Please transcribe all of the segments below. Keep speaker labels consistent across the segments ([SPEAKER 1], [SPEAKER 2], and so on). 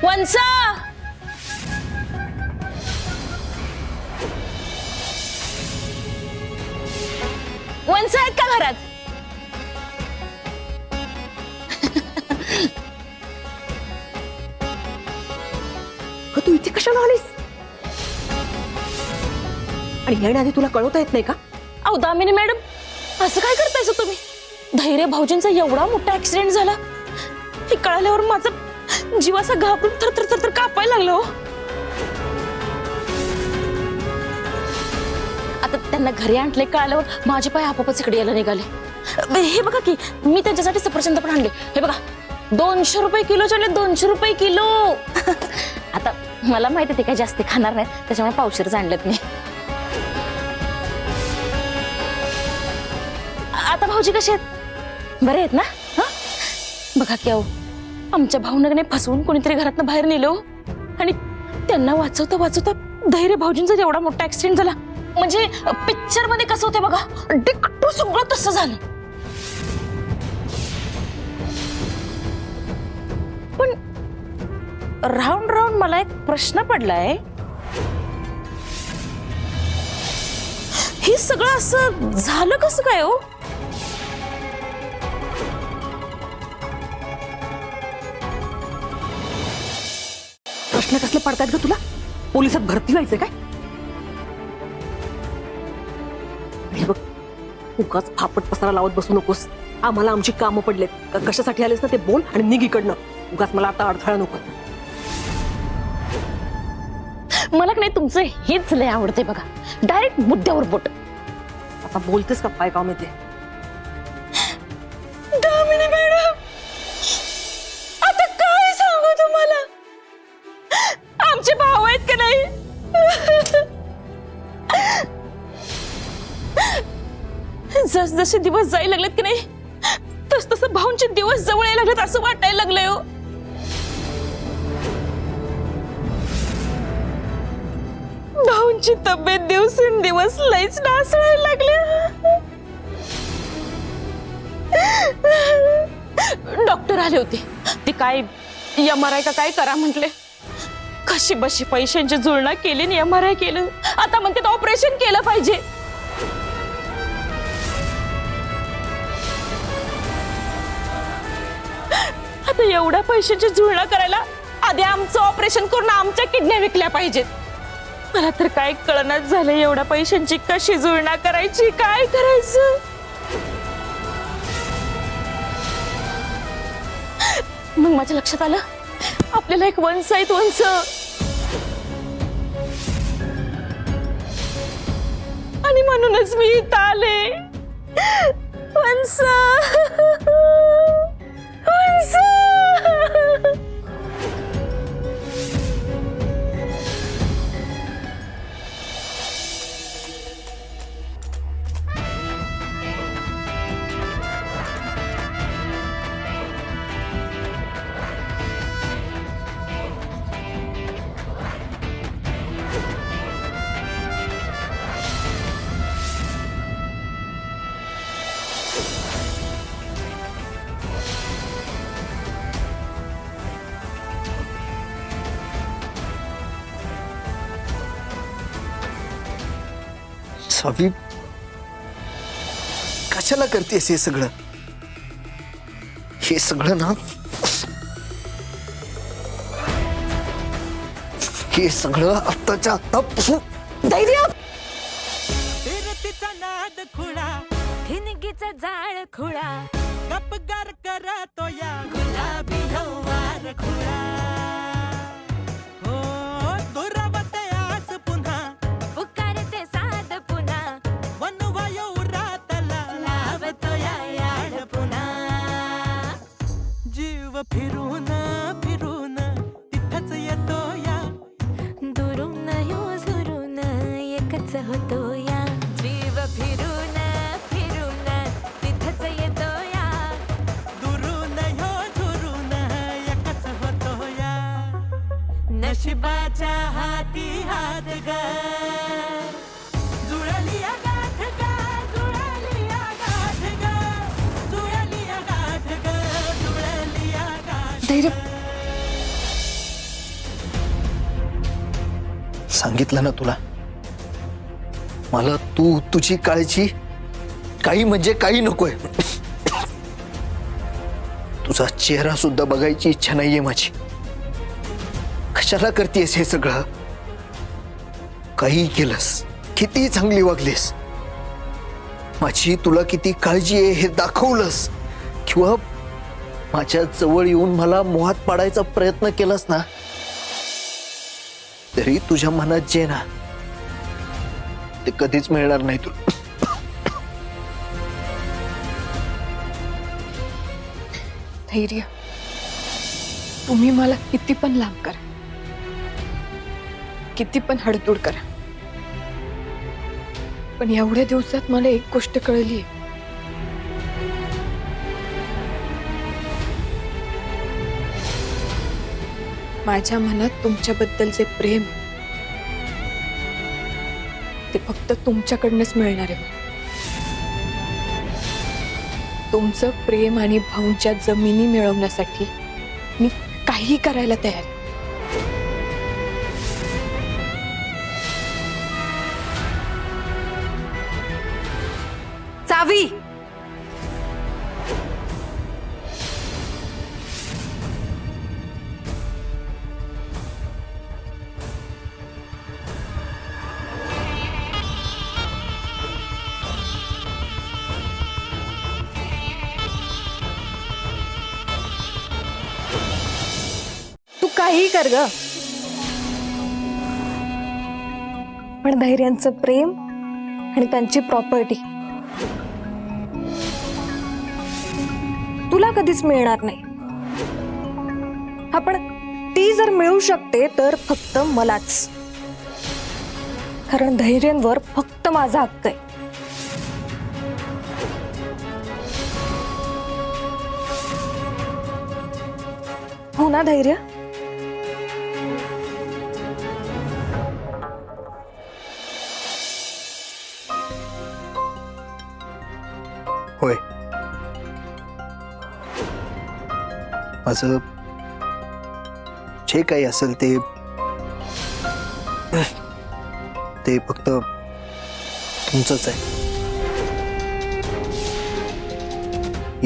[SPEAKER 1] वंसा, वंसा आहेत का घरात?
[SPEAKER 2] तू इथे कशाला आलीस? आणि येण्याआधी तुला कळवता येत नाही का?
[SPEAKER 1] अहो दामिनी मॅडम, असं काय करतायस तुम्ही? धैर्य भाऊजींचा एवढा मोठा ऍक्सिडेंट झाला हे कळाल्यावर माझा जीव असा घाबरून थर थर थर कापायला लागला हो. आता त्यांना घरी आणले कळाल्यावर माझे पाय आपोआपच इकडे यायला निघाले. हे बघा की मी त्यांच्यासाठी सफरचंद पण आणले. हे बघा 200 रुपये किलो चालले, 200 रुपये किलो. आता मला माहिती ते काही जास्त खाणार नाही त्याच्यामुळे पावशेरच आणलेत मी. आता भाऊजी कसे आहेत? बरे आहेत ना? हा बघा की अहो, आमच्या भाऊनगने फसवून कोणीतरी घरातनं बाहेर नेलो आणि त्यांना वाचवता वाचवता धैर्य भाऊजींचा एवढा मोठा ऍक्सिडेंट झाला. म्हणजे पिक्चर मध्ये कसं होते बघा, डिक्टो सगळं तसं झालं. पण राऊंड राऊंड मला एक प्रश्न पडलाय, हे सगळं असं झालं कसं काय हो?
[SPEAKER 2] प्रश्न कसले पडतात ग तुला? पोलिसात भरती व्हायचंय काय? हे बघ, उगाच फापट पसारा लावत बसू नकोस. आम्हाला आमची कामं पडलेत. कशासाठी आलेस ना ते बोल आणि निघ इकडनं. उगाच मला आता अडथळा नको.
[SPEAKER 1] मला नाही तुमचं हेच लय आवडते बघा, डायरेक्ट मुद्द्यावर बोट.
[SPEAKER 2] आता बोलतेस का काय काम येते?
[SPEAKER 1] दामिनी मॅडम, आता काय सांगू तुम्हाला? आमचे भाऊ आहेत का नाही, जस जसे दिवस जायला लागलेत की नाही तस तस भाऊंचे दिवस जवळ यायला लागलेत असं वाटायला लागलंय हो. भाऊंची तब्येत दिवसेंदिवस लईच ढासळायला लागली. डॉक्टर आले होते, ते काय MRI का काय करा म्हटले. कशी बशी पैशांची जुळणा केली आणि MRI केलं. आता म्हणते ऑपरेशन केलं पाहिजे. आता एवढ्या पैशांची जुळणा करायला आधी आमचं ऑपरेशन करून आमच्या किडन्या विकल्या पाहिजेत. मला तर काय कळनाच झालं एवढ्या पैशांची कशी जुळणा करायची, काय करायचं. मग माझ्या लक्षात आलं आपल्याला एक वंश आहेत, वंश. आणि म्हणूनच मी इथं आले. वंश, वंश.
[SPEAKER 3] सावी, कशाला करतेस हे सगळं? हे सगळं ना, हे सगळं आत्ताच्या आत्ता
[SPEAKER 2] धैर्य.
[SPEAKER 4] फिरतीचा नाद खुळा, ठिणगीचा जाळ खुळा, गपगार करतो या गुलाबी हवार खुळा. हो दुरावते आस पुन्हा, पुकारते साद पुन्हा, वनवायो रातला लावतो या याड पुन्हा. जीव फिरून फिरून तिथंच येतो या, दुरून यो झुरून एकच होतो या. जीव फिरून फिरून तिथंच येतो या, दुरून यो झुरून एकच होतो या. नशिबाच्या हाती हात ग, जुळली या गाठ ग, जुळली या गाठ ग, जुळली या गाठ ग, जुळली या गाठ.
[SPEAKER 2] धैर्य,
[SPEAKER 3] सांगितलं ना तुला, मला तू तुझी काळजी काही म्हणजे काही नकोय. तुझा चेहरा सुद्धा बघायची इच्छा नाहीये माझी. कशाला करतेस हे सगळं? काही केलंस, किती चांगली वागलीस, माझी तुला किती काळजी आहे हे दाखवलंस, किंवा माझ्या जवळ येऊन मला मोहात पाडायचा प्रयत्न केलास ना, तरी तुझ्या मनात जे ना ते कधीच मिळणार नाही तुला.
[SPEAKER 5] धैर्य, तुम्ही मला किती पण लांब करा, किती पण हडतूड करा, पण एवढ्या दिवसात मला एक गोष्ट कळली. माझ्या मनात तुमच्याबद्दलचे प्रेम ते फक्त तुमच्याकडनंच मिळणार आहे. तुमचं प्रेम आणि भाऊंच्या जमिनी मिळवण्यासाठी मी काही करायला तयार आहे.
[SPEAKER 2] चावी.
[SPEAKER 5] तू काही कर ग, पण धैर्यांचं प्रेम आणि त्यांची प्रॉपर्टी तुला कधीच मिळणार नाही. आपण ती जर मिळू शकते तर फक्त मलाच, कारण धैर्यांवर फक्त माझा हक्क आहे. हो ना धैर्य?
[SPEAKER 3] होय, माझं जे काही असेल ते फक्त तुमचंच आहे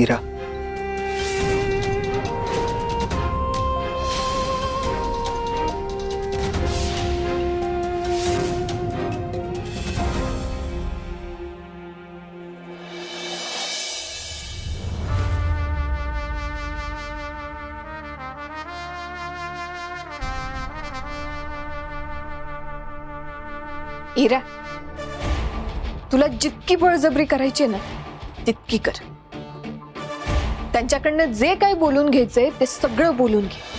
[SPEAKER 3] इरा.
[SPEAKER 5] इरा, तुला जितकी बळजबरी करायची ना तितकी कर. त्यांच्याकडनं जे काही बोलून घ्यायचंय ते सगळं बोलून घे.